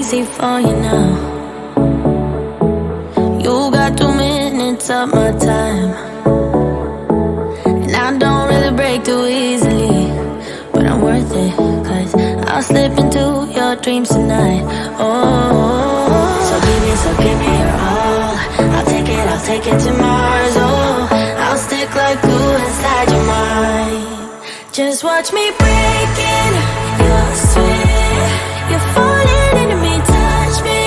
easy for you now. You got 2 minutes of my time, and I don't really break too easily, but I'm worth it, 'cause I'll slip into your dreams tonight. Oh, so give me your all. I'll take it to Mars. Oh, I'll stick like glue inside your mind. Just watch me break in your sweat. You're falling into me, touch me,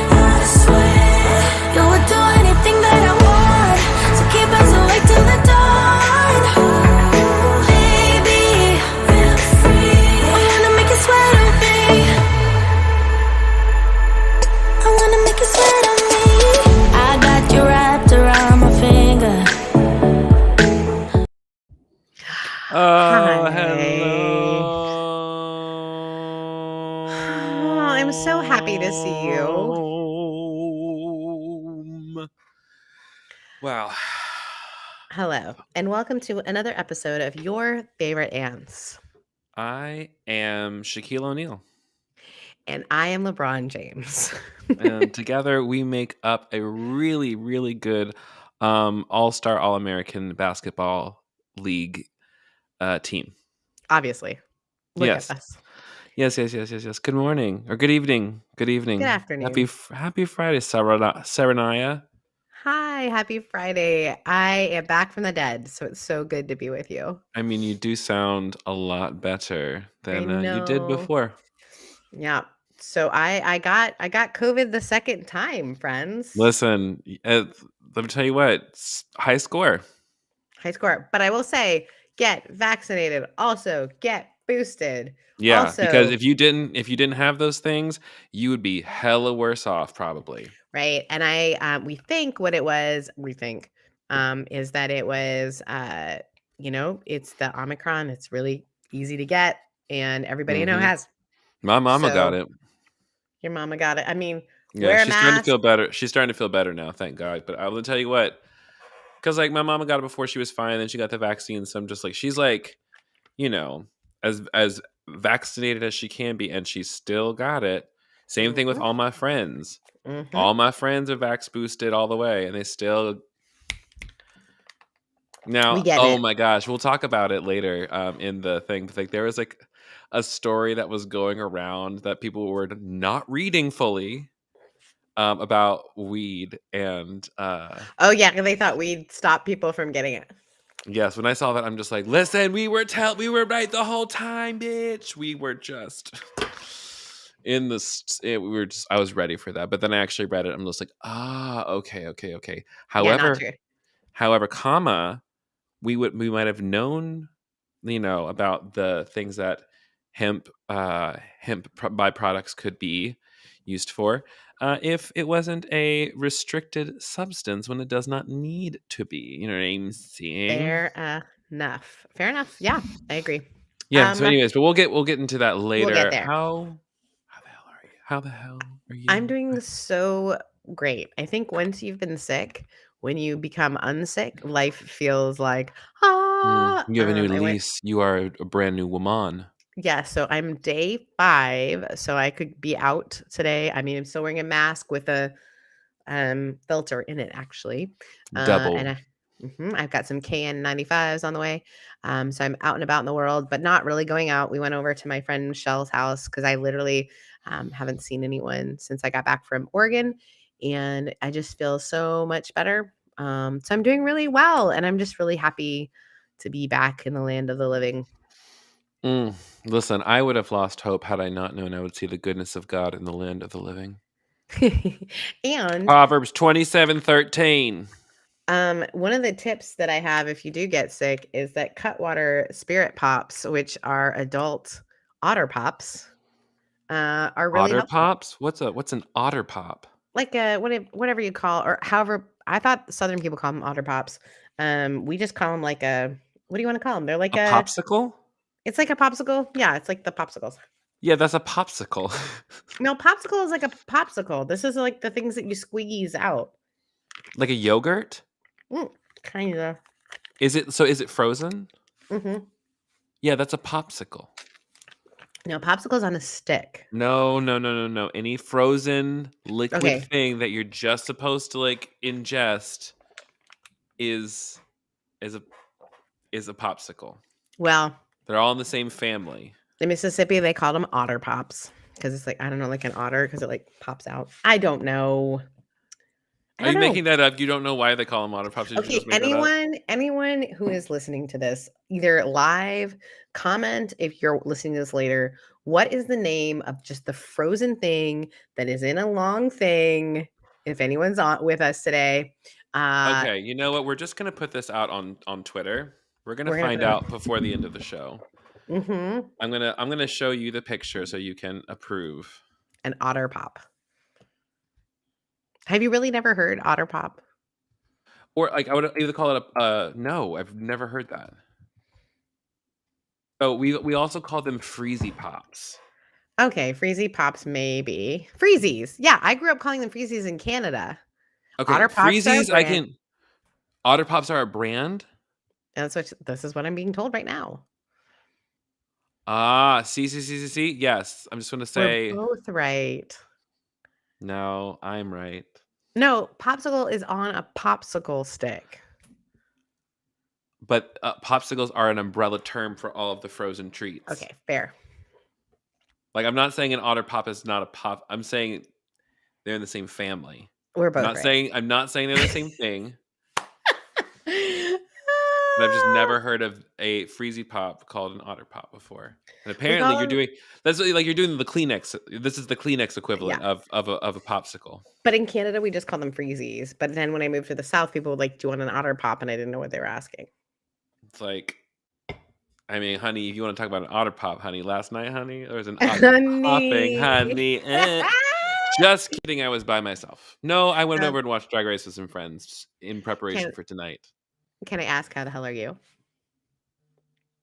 I swear. You would do anything that I want, so keep us awake till the dawn. Baby, feel free. I wanna make you sweat on me. I wanna make you sweat on me. I got you wrapped around my finger. Oh, Hi. hello. Oh, I'm so happy to see you. Wow. Hello, and welcome to another episode of Your Favorite Ants. I am Shaquille O'Neal, And I am LeBron James. and together we make up a really, really good all-star, all-American basketball league team. Obviously. Look Yes. at us. Yes. Good morning or good evening. Good evening. Good afternoon. Happy Friday, Saranaya. Hi, happy Friday. I am back from the dead, so it's so good to be with you. I mean, you do sound a lot better I than you did know. before. Yeah. So I got COVID the second time, friends. Listen, let me tell you what, high score. High score. But I will say, get vaccinated. Also, get boosted. Yeah, because Also, if you didn't have those things, you would be hella worse off probably. right. And we think what it was, is that it was, it's the Omicron. It's really easy to get, and everybody I know Mhm. has. My mama got So it. your mama got it. I mean, Yeah, wear a she's starting to mask. feel better. She's starting to feel better now, thank God. But I will tell you what, because like my mama got it before she was fine, then she got the vaccine. So I'm just like, she's like, as vaccinated as she can be, and she still got it. Same thing with Mhm, all my friends. mhm. All my friends are vax boosted all the way, and they still. We Now, getting oh it. my gosh, we'll talk about it later in the thing. But like, there was like a story that was going around that people were not reading fully about weed, and Oh yeah, 'cause they thought we'd stop people from getting it. yes, when I saw that, I'm just like, listen, we were right the whole time, bitch. We were just I was ready for that, but then I actually read it. I'm just like, okay. Yeah, not However, true. comma, we might have known, about the things that hemp byproducts could be used for, if it wasn't a restricted substance when it does not need to be. You know what I'm saying? Fair enough. Fair enough. Yeah, I agree. Yeah. So, anyways, but we'll get into that We'll get later. there. How the hell are you? How the hell are I'm you? doing so great. I think once you've been sick, when you become unsick, life feels like, You have a new I went, lease. You are a brand new woman. yeah, so I'm day 5, so I could be out today. I mean, I'm still wearing a mask with a filter in it actually. And Double. I've got some KN95s on the way. So I'm out and about in the world, but not really going out. We went over to my friend Michelle's house because I literally haven't seen anyone since I got back from Oregon. And I just feel so much better. So I'm doing really well. And I'm just really happy to be back in the land of the living. Listen, I would have lost hope had I not known I would see the goodness of God in the land of the living. And Proverbs 27:13. one of the tips that I have if you do get sick is that Cutwater Spirit Pops, which are adult otter pops, are really Otter helpful. pops? What's an otter pop? Like whatever you call, or however, I thought Southern people call them otter pops. We just call them like a, what do you want to call them? They're like A popsicle? it's like a popsicle. Yeah, it's like the popsicles. Yeah, that's a popsicle. No, popsicle is like a popsicle. This is like the things that you squeeze out. Like a yogurt? Kind of. Is it frozen? Mm-hmm. Yeah, that's a popsicle. No, popsicles on a stick. No. Any frozen liquid Okay. thing that you're just supposed to like ingest is is a is a popsicle. Well, They're all in the same family. in Mississippi, they called them otter pops because it's like, I don't know, like an otter because it like pops out. I don't know. I Are don't you know. making that up? You don't know why they call them otter pops? Did you Okay, just make that up? anyone who is listening to this, either live, comment if you're listening to this later. What is the name of just the frozen thing that is in a long thing? If anyone's on with us today, Okay, you know what? We're just gonna put this out on Twitter. We're gonna we're gonna find put out before the end of the show. I'm gonna show you the picture so you can approve. an otter pop. Have you really never heard otter pop? Or like I would either call it a no, I've never heard that. So we also call them freezy pops. Okay, freezy pops maybe. Freezies. Yeah, I grew up calling them freezies in Canada. Okay, Otter pops are a freezies I brand. can Otter Pops are a brand. That's what this is what I'm being told right now. Ah, see. Yes, I'm just gonna We're say both right. no. I'm right. No, popsicle is on a popsicle stick. But popsicles are an umbrella term for all of the frozen treats. Okay, fair. Like I'm not saying an Otter Pop is not a pop. I'm saying they're in the same family. We're I'm both not right. saying they're the same thing. But I've just never heard of a freezy pop called an Otter Pop before. And We apparently, call you're them, doing that's like you're doing the Kleenex. This is the Kleenex equivalent yeah. of a popsicle. But in Canada, we just call them freezies. But then when I moved to the South, people would like, do you want an otter pop? And I didn't know what they were asking. It's like, I mean, honey, if you want to talk about an Otter Pop, honey, last night, honey, there was an otter popping, Honey. honey. Just kidding. I was by myself. No, I went Um, over and watched Drag Race with some friends in preparation can for tonight. can I ask how the hell are you?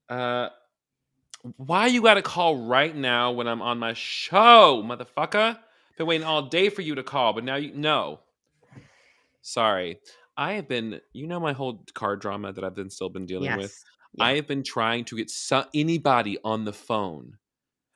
Uh, why you got to call right now when I'm on my show, motherfucker? Been waiting all day for you to call, but now you no. Sorry, I have been. You know my whole car drama that I've been still been dealing with. Yes. Yeah. I have been trying to get anybody on the phone.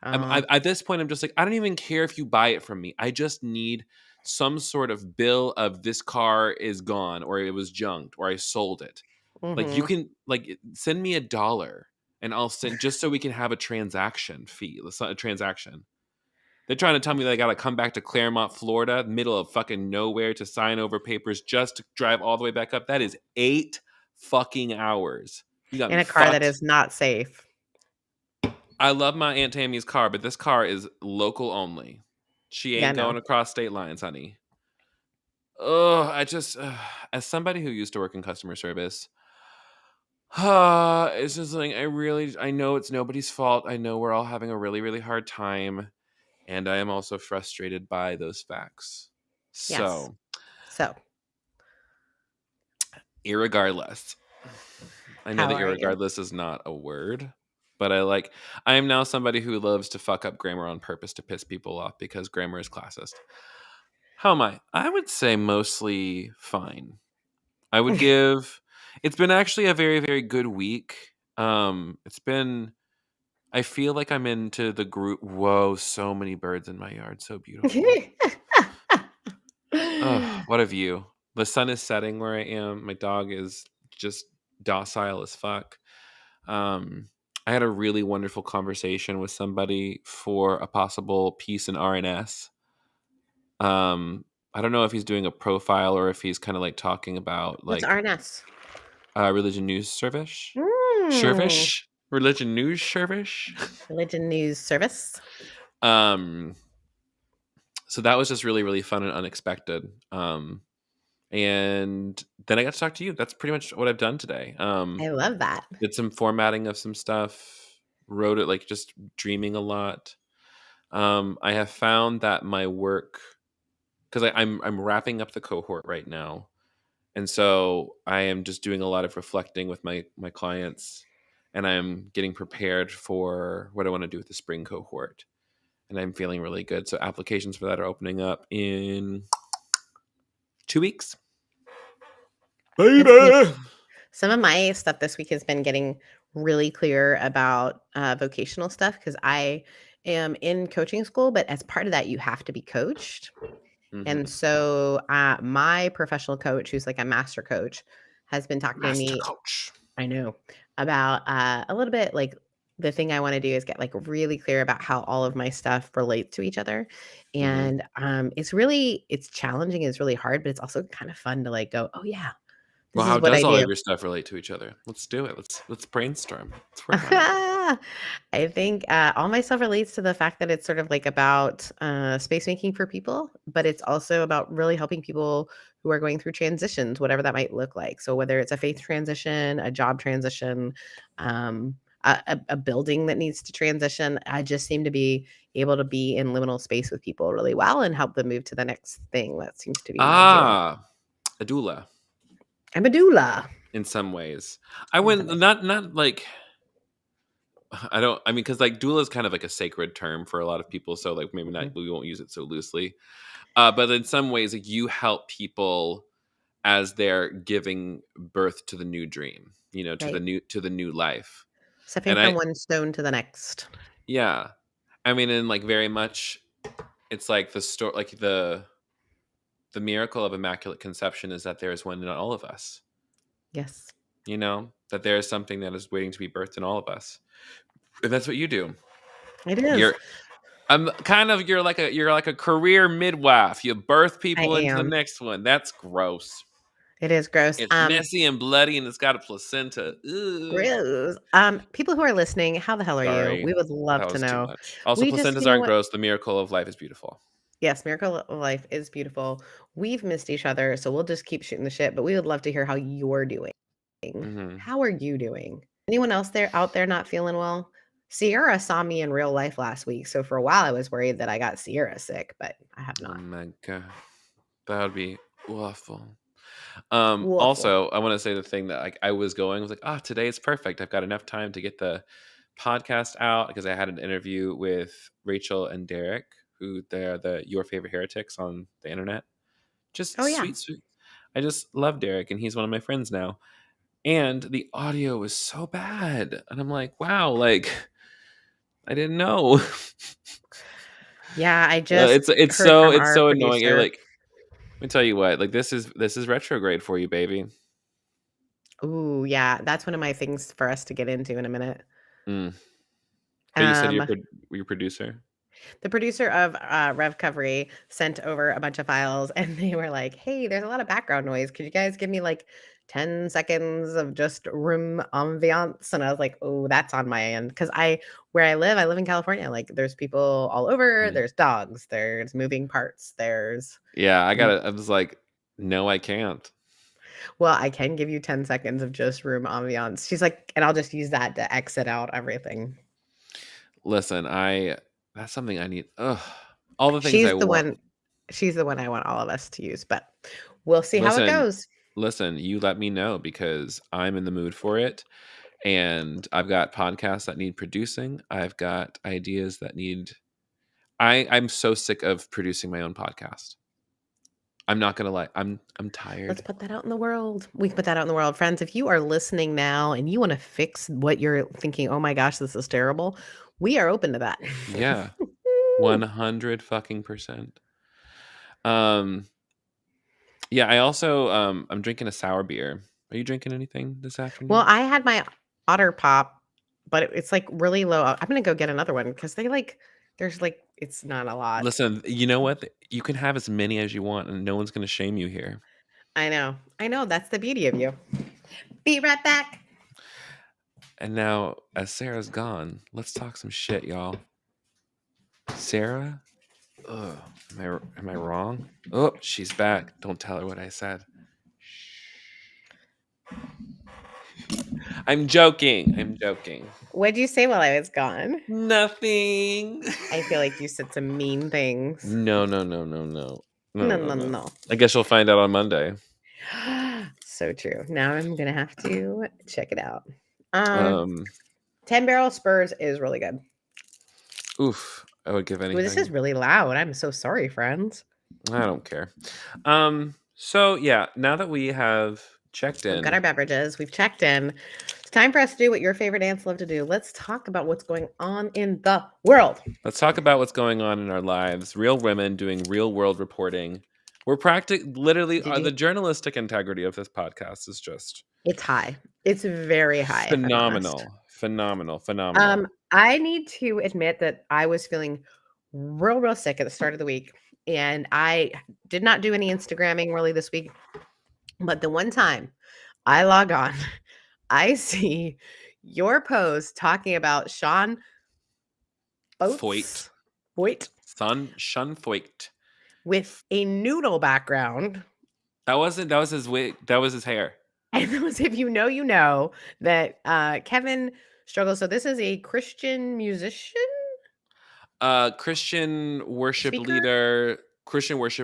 At this point, I'm just like, I don't even care if you buy it from me. I just need some sort of bill of this car is gone, or it was junked, or I sold it. Like you Mm-hmm. can send me $1 and I'll send just so we can have a transaction fee. A transaction. They're trying to tell me that I gotta come back to Claremont, Florida, middle of fucking nowhere to sign over papers just to drive all the way back up. That is 8 fucking hours. You got In me a car that fucked. is not safe. I love my Aunt Tammy's car, but this car is local only. She Yeah, ain't no. going across state lines, honey. Oh, as somebody who used to work in customer service, it's just like I know it's nobody's fault. I know we're all having a really, really hard time, and I am also frustrated by those facts. Yes. So, So, irregardless, I know how that are you? irregardless is not a word, but I am now somebody who loves to fuck up grammar on purpose to piss people off because grammar is classist. How am I? I would say mostly fine. I would give it's been actually a very, very good week. It's been I feel like I'm into the group. Whoa, so many birds in my yard. So beautiful. Oh, what a view. The sun is setting where I am. My dog is just docile as fuck. I had a really wonderful conversation with somebody for a possible piece in RNS. I don't know if he's doing a profile or if he's kind of like talking about What's like RNS? religion news service. Mm. Service? Religion news service? Religion news service. um so that was just really, really fun and unexpected. And then I got to talk to you. That's pretty much what I've done today. I love that. Did some formatting of some stuff, wrote it like just dreaming a lot. I have found that my work because I'm wrapping up the cohort right now. And so I am just doing a lot of reflecting with my clients, and I'm getting prepared for what I want to do with the spring cohort. And I'm feeling really good. So applications for that are opening up in 2 weeks. Good for you. Baby. Some of my stuff this week has been getting really clear about vocational stuff because I am in coaching school, but as part of that, you have to be coached. And Mm-hmm. so my professional coach, who's like a master coach, has been talking to Master me, coach. I know, about a little bit like the thing I want to do is get like really clear about how all of my stuff relates to each other. Mm-hmm. And it's challenging, it's really hard, but it's also kind of fun to like go, oh yeah, Well, this how is what I does all do. of your stuff relate to each other? Let's do it. Let's brainstorm. Let's work on it. I think all my stuff relates to the fact that it's sort of like about space making for people, but it's also about really helping people who are going through transitions, whatever that might look like. So whether it's a faith transition, a job transition, a building that needs to transition, I just seem to be able to be in liminal space with people really well and help them move to the next thing. That seems to be my deal. Ah, a doula. I'm a doula. In some ways, I In some wouldn't ways. not like. I don't. I mean, because like doula is kind of like a sacred term for a lot of people, so like maybe not. Mhm. We won't use it so loosely. But in some ways, like you help people as they're giving birth to the new dream. You know, Right. to the new life. Stepping And from I, one stone to the next. yeah, I mean, and like very much, it's like the story, like the miracle of immaculate conception is that there is one in all of us. Yes, You know, that there is something that is waiting to be birthed in all of us. And that's what you do. it is. You're you're like a career midwife. You birth I people into the am. next one. That's gross. It is gross. It's messy and bloody and it's got a placenta. Ugh. Gross. People who are listening, how the hell are you? Sorry. We would That love to was too know. much. Also, We just, placentas you know aren't what? gross. The miracle of life is beautiful. Yes, Miracle of Life is beautiful. We've missed each other, so we'll just keep shooting the shit, but we would love to hear how you're doing. Hmm. How are you doing? Anyone else there out there not feeling well? Sierra saw me in real life last week, so for a while I was worried that I got Sierra sick, but I have Oh not. my god. That would be awful. Waffle. Also, I want to say the thing that like I was going, I was like, today is perfect. I've got enough time to get the podcast out because I had an interview with Rachel and Derek, who they're the Your Favorite Heretics on the internet. Just Oh yeah. sweet, sweet. I just love Derek, and he's one of my friends now. And the audio was so bad, and I'm like, wow, like I didn't know. Yeah, I just heard it's from it's our so annoying. You're producer. like, let me tell you what, like this is retrograde for you, baby. Ooh, yeah, that's one of my things for us to get into in a minute. Mm. Oh, you said Um, your producer. the producer of Revcovery sent over a bunch of files and they were like, "Hey, there's a lot of background noise. Could you guys give me like 10 seconds of just room ambiance?" And I was like, "Oh, that's on my end." Because where I live in California. Like there's people all over, Mm. there's dogs, there's moving parts, Yeah, I was like, no, I can't. well, I can give you 10 seconds of just room ambiance. She's like, and I'll just use that to exit out everything. Listen, that's something I need. Ugh, all the things I She's the want. one she's the one I want all of us to use, but we'll see how it Listen, goes. listen, you let me know because I'm in the mood for it. And I've got podcasts that need producing. I've got ideas that need. I'm so sick of producing my own podcast. I'm not gonna lie. I'm Let's tired. put that out in the world. We can put that out in the world. Friends, if you are listening now and you want to fix what you're thinking, oh my gosh, this is terrible, we are open to that. Yeah, 100 fucking percent. Um, yeah. I also I'm drinking a sour beer. Are you drinking anything this Well, afternoon? I had my Otter Pop, but it's like really low. I'm gonna go get another one because there's like it's not a lot. Listen, you know what? You can have as many as you want, and no one's gonna shame you here. I know. That's the beauty of you. Be right back. And now, as Sarah's gone, let's talk some shit, y'all. Sarah? Ugh, am I wrong? Oh, she's back. Don't tell her what I said. I'm joking. I'm joking. What'd you say while I was gone? Nothing. I feel like you said some mean things. No, no, no, no, no. No, No, no, no, no. no. I guess you'll find out on Monday. So true. Now I'm gonna have to check it out. Um, Um, 10 Barrel Spurs is really good. oof. I would give Ooh, this is anything. really loud. I'm so sorry, friends. I don't care. So yeah, now that we have checked We've got in, our beverages. We've checked in. It's time for us to do what your favorite ants love to do. Let's talk about what's going on in the world. Let's talk about what's going on in our lives. Real women doing real world reporting. We're literally, Did you? the journalistic integrity of this podcast is just It's high. It's very high, if I'm honest. phenomenal. I need to admit that I was feeling real sick at the start of the week, and I did not do any Instagramming really this week. But the one time I log on, I see your post talking about Sean Foyt. Voight Sean Foyt. with a noodle background. That was his wig. That was his hair. And those, if you know that Kevin struggles. So this is a Christian musician, Christian worship speaker,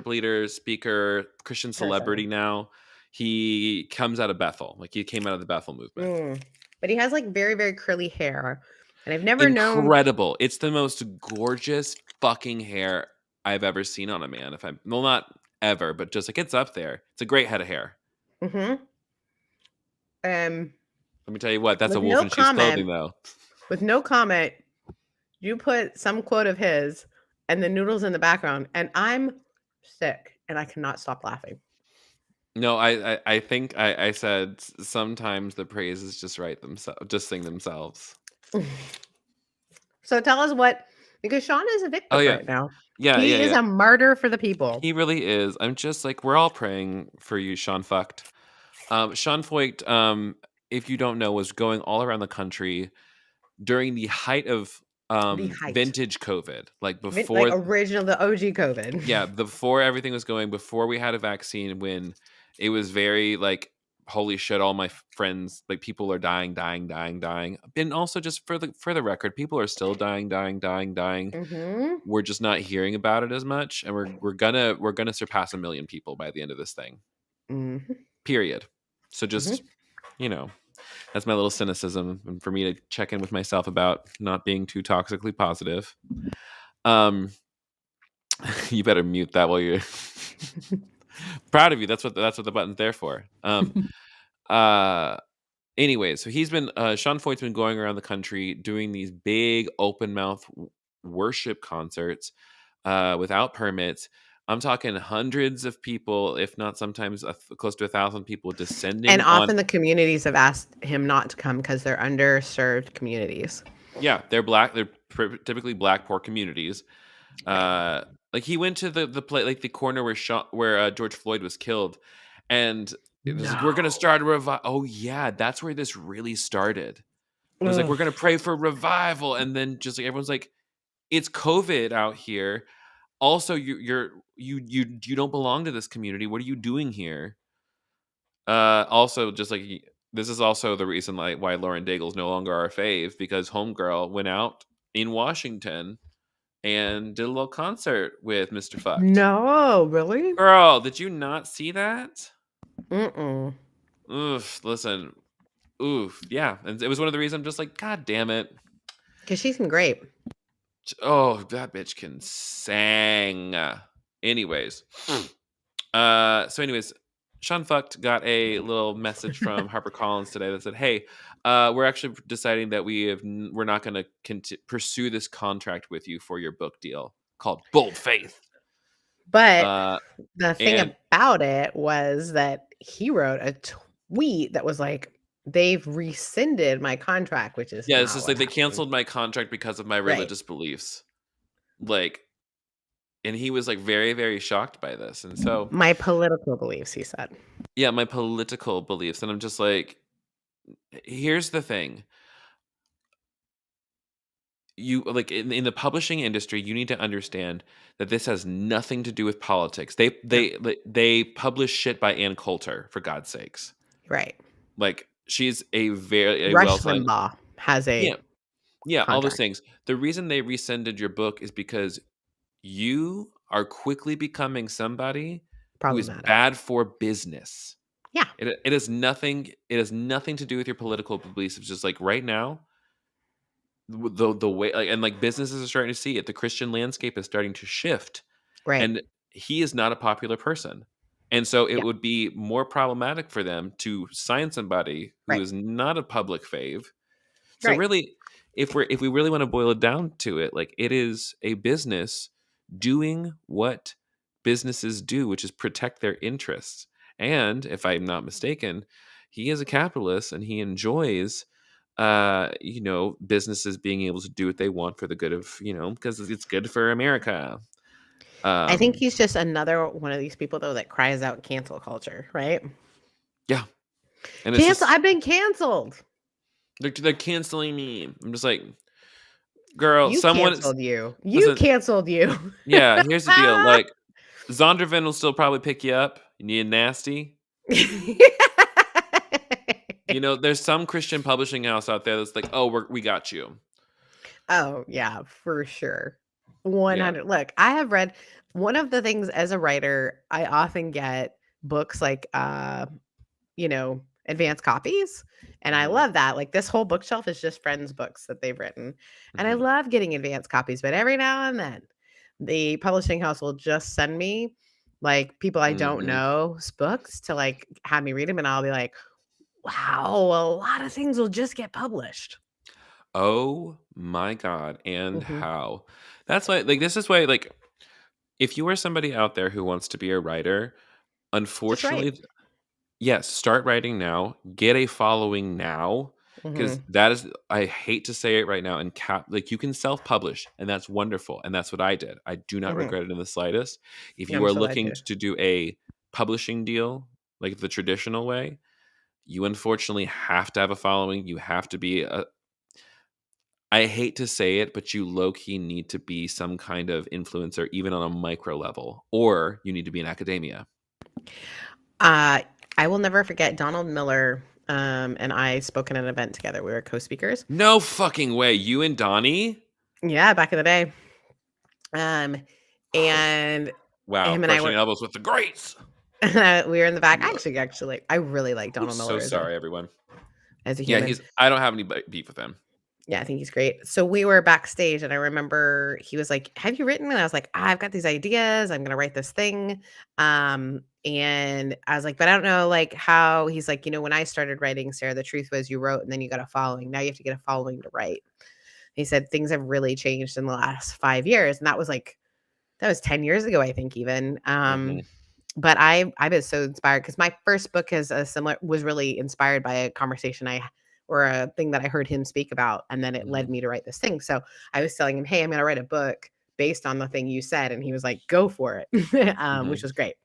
leader, speaker, Christian celebrity now. He comes out of Bethel. Like he came out of the Bethel movement. But he has like very curly hair. And I've never known. Incredible. It's the most gorgeous fucking hair I've ever seen on a man. Not ever, but just like it's up there. It's a great head of hair. Mm-hmm. Let me tell you what, that's a wolf in sheep's clothing, though. With no comment, you put some quote of his and the noodles in the background, and I'm sick and I cannot stop laughing. No, I think I said sometimes the praises just sing themselves. So tell us because Sean is a victim right now. Yeah, he is a martyr for the people. He really is. I'm just like, we're all praying for you, Sean Fucked. Sean Foyt, if you don't know, was going all around the country during the height of vintage COVID, like before the OG COVID. Yeah, before everything was going, before we had a vaccine, when it was very like, holy shit, all my friends, like people are dying. And also just for the record, people are still dying. Mm-hmm. We're just not hearing about it as much, and we're gonna surpass 1 million people by the end of this thing. Mm-hmm. Period. So just that's my little cynicism, and for me to check in with myself about not being too toxically positive. You better mute that while you're proud of you. That's what the button's there for. Anyway, so he's been Sean Foyt's been going around the country doing these big open mouth worship concerts without permits. I'm talking hundreds of people, if not sometimes close to 1,000 people descending. And often the communities have asked him not to come because they're underserved communities. Yeah, they're black. They're typically black, poor communities. Like he went to the like the corner where George Floyd was killed, and it was like, we're gonna start a revival. Oh yeah, that's where this really started. It was like, we're gonna pray for revival, and then just like everyone's like, it's COVID out here. Also, you don't belong to this community. What are you doing here? Also, just like this is also the reason why Lauren Daigle's no longer our fave, because Homegirl went out in Washington and did a little concert with Mr. Fucked. No, really? Girl, did you not see that? Mm-mm. Oof, listen. Oof, yeah. And it was one of the reasons I'm just like, God damn it. Because she can great. Oh, that bitch can sing. Anyways. Sean Fucked got a little message from HarperCollins today that said, hey, we're actually deciding that we're not going to pursue this contract with you for your book deal called Bold Faith. But the thing about it was that he wrote a tweet that was like, they've rescinded my contract, which is it's just like they canceled my contract because of my religious beliefs. Like, and he was like very, very shocked by this. And so my political beliefs, he said. Yeah, my political beliefs. And I'm just like, here's the thing. You like in the publishing industry, you need to understand that this has nothing to do with politics. They publish shit by Ann Coulter, for God's sakes. Right. Like she's a very Rush Limbaugh has a contract. All those things. The reason they rescinded your book is because you are quickly becoming somebody who is bad for business. Yeah. It has nothing to do with your political beliefs. It's just like right now, the way and like businesses are starting to see it. The Christian landscape is starting to shift. Right. And he is not a popular person. And so it Yeah. would be more problematic for them to sign somebody who Right. is not a public fave. So Right. really, if we really want to boil it down to it, like, it is a business doing what businesses do, which is protect their interests. And if I'm not mistaken, he is a capitalist and he enjoys businesses being able to do what they want for the good of, because it's good for America. I think Um he's just another one of these people though that cries out cancel culture, right? yeah. And it's Cancel. just I've been canceled. they're canceling me. I'm just like, girl, You someone canceled you. You listen, canceled you. yeah, here's the deal. Like, Zondervan will still probably pick you up. You need nasty. There's some Christian publishing house out there that's like, oh, we got you. Oh, yeah, for sure. Yeah. 100. Look, I have read one of the things as a writer, I often get books like advanced copies. And I Hmm. love that. Like this whole bookshelf is just friends' books that they've written. And I Hmm. love getting advanced copies, but every now and then the publishing house will just send me like people I don't Hmm. know's books to like have me read them and I'll be like, wow, a lot of things will just get published. Oh my God. And Hmm. how? That's why, like, this is why, like, if you are somebody out there who wants to be a writer, Just right. unfortunately, yes, start writing now, get a following now, because Hmm. that is, I hate to say it right now, and like, you can self-publish, and that's wonderful, and that's what I did. I do not Hmm. regret it in the slightest. If you I'm are so glad looking to. to do a publishing deal, like the traditional way, you unfortunately have to have a following. You have to be I hate to say it, but you low-key need to be some kind of influencer, even on a micro level, or you need to be in academia. Uh, I will never forget Donald Miller and I spoke at an event together. We were co-speakers. No fucking way. You and Donnie? Yeah, back in the day. Um, and Wow, him and I crushing were elbows with the greats. we were in the back. Actually, I really like I'm Donald so Miller sorry, everyone. as a Yeah, human. I don't have any beef with him. Yeah, I think he's great. So we were backstage, and I remember he was like, "Have you written?" And I was like, "I've got these ideas. I'm gonna write this thing." And I was like, "But I don't know, like how." He's like, when I started writing, Sarah, the truth was you wrote, and then you got a following. Now you have to get a following to write. He said things have really changed in the last 5 years, and that was 10 years ago, I think, even. Mhm, But I was so inspired because my first book was really inspired by a conversation or a thing that I heard him speak about, and then it led mhm, me to write this thing. So I was telling him, "Hey, I'm going to write a book based on the thing you said," and he was like, "Go for it," which mhm. was great.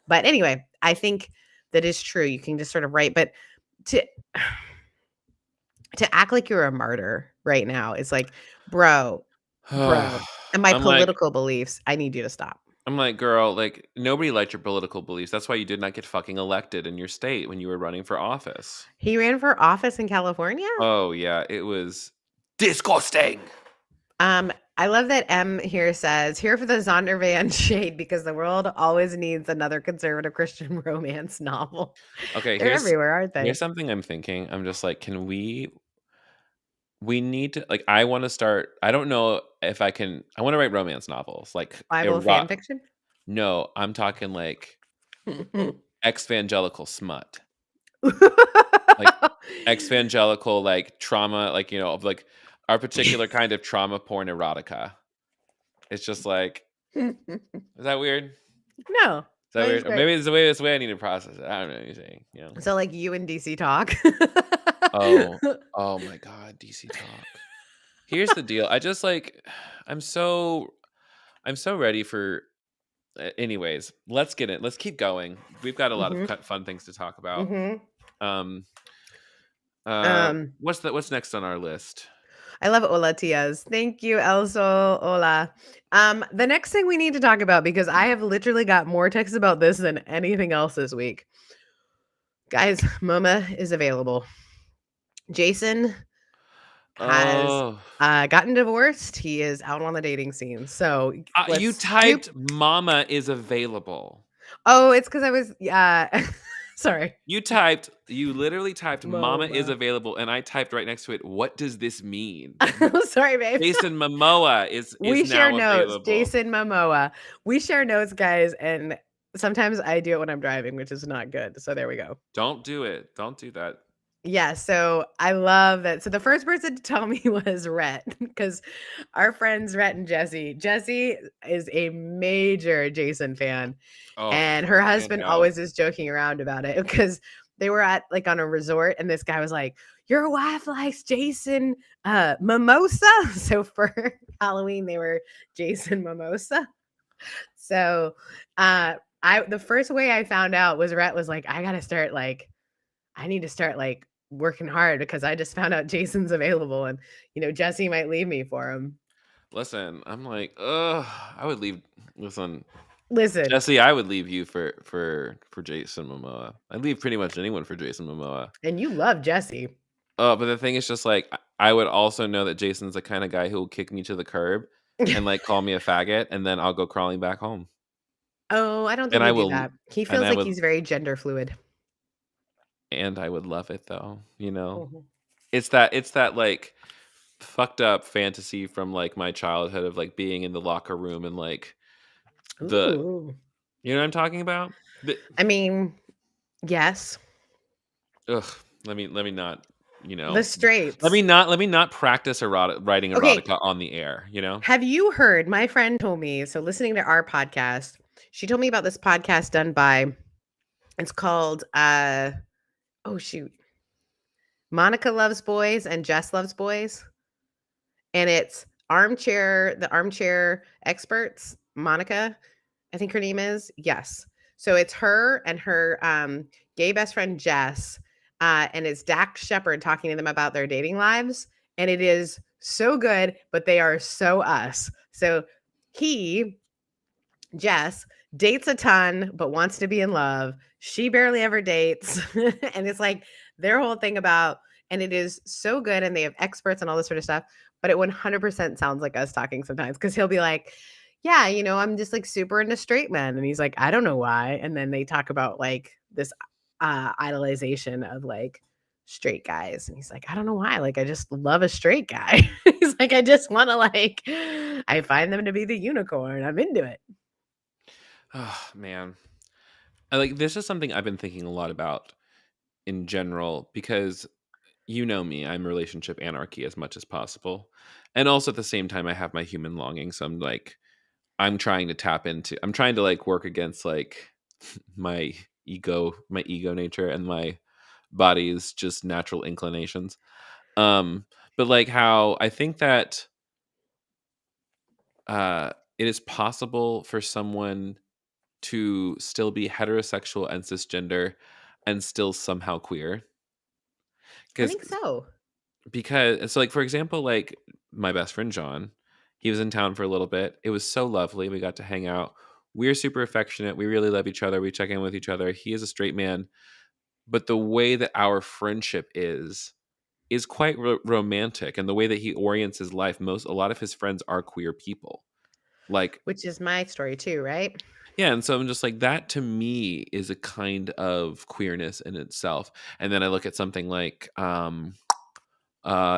But anyway, I think that is true. You can just sort of write, but to to act like you're a martyr right now is like, bro, and my I'm like political beliefs. I need you to stop. I'm like, "Girl, like, nobody liked your political beliefs. That's why you did not get fucking elected in your state when you were running for office." He ran for office in California. Oh, yeah, it was disgusting. I love that M here says, "Here for the Zondervan shade because the world always needs another conservative Christian romance novel." Okay, They're everywhere, aren't here's they? something I'm thinking. I'm just like, can we need to, like, I wanna start, I don't know if I wanna write romance novels, like, Bible fan erotic. fiction? No, I'm talking, like, evangelical smut. Like, evangelical, like, trauma, like, of, like, our particular kind of trauma porn erotica. It's just like, is that weird? Is No, that that is weird? Or great. maybe it's the way I need to process it. I don't know what you're saying. So, like, you and DC talk? Oh, oh my god, DC talk. Here's the deal. I just, like, I'm so I'm so ready for anyways, let's get it. Let's keep going. We've got a lot of Mhm, fun things to talk about. mhm. Um Um, what's next on our list? I love Ola Tias. Thank you, Elso. Ola. The next thing we need to talk about, because I have literally got more texts about this than anything else this week. Guys, MoMA is available. Jason has Oh, gotten divorced. He is out on the dating scene. So you let's scoop. typed "mama is available." Oh, it's because I was sorry. You literally typed "mama is MoMA. available," and I typed right next to it, "What does this mean?" Sorry, babe. Jason Momoa is We share now notes. available. Jason Momoa. We share notes, guys, and Sometimes I do it when I'm driving, which is not good. So there we go. Don't do it. Don't do that. Yeah, so I love that. So the first person to tell me was Rhett, because our friends Rhett and Jesse. Jesse is a major Jason fan, Oh, and her can't husband help. always is joking around about it because they were at like on a resort, and this guy was like, "Your wife likes Jason mimosa." So for Halloween, they were Jason mimosa. So the first way I found out was Rhett was like, I need to start like working hard because I just found out Jason's available and Jesse might leave me for him. Listen, I'm like, ugh, I would leave. Listen, Listen, Jesse, I would leave you for Jason Momoa. I'd leave pretty much anyone for Jason Momoa. and you love Jesse. Oh, but the thing is just like I would also know that Jason's the kind of guy who will kick me to the curb and like call me a faggot, and then I'll go crawling back home. Oh, I don't And think I he'd do will, that. He and feels I like would, he's very gender fluid. and I would love it though. You know, Mhm. it's that like fucked up fantasy from like my childhood of like being in the locker room and like the, Ooh. you know what I'm talking about? I mean, yes. Ugh, let me not, you The know, let me straights. not let me not practice writing Okay, erotica on the air, you know? have you heard my friend told me, so listening to our podcast, she told me about this podcast done by it's called oh shoot. Monica Loves Boys and Jess Loves Boys. And it's the armchair experts, Monica, I think her name is. Yes. So it's her and her gay best friend Jess, and it's Dax Shepard talking to them about their dating lives. And it is so good, but they are so us. So he, Jess, dates a ton, but wants to be in love. She barely ever dates. And it's like their whole thing about, and it is so good. And they have experts and all this sort of stuff. But it 100% sounds like us talking sometimes because he'll be like, yeah, I'm just like super into straight men. And he's like, I don't know why. And then they talk about like this idolization of like straight guys. And he's like, I don't know why. Like, I just love a straight guy. He's like, I just want to like, I find them to be the unicorn. I'm into it. Oh, man. Like this is something I've been thinking a lot about in general because you know me, I'm relationship anarchy as much as possible. And also at the same time I have my human longing, so I'm trying to like work against like my ego nature and my body's just natural inclinations. But like how I think that it is possible for someone to still be heterosexual and cisgender and still somehow queer. I Because think so. so like for example, like my best friend John, he was in town for a little bit. It was so lovely. We got to hang out. We're super affectionate. We really love each other. We check in with each other. He is a straight man, but the way that our friendship is quite romantic, and the way that he orients his life, a lot of his friends are queer people. Like, Which is my story too, right? yeah, and so I'm just like that to me is a kind of queerness in itself. And then I look at something like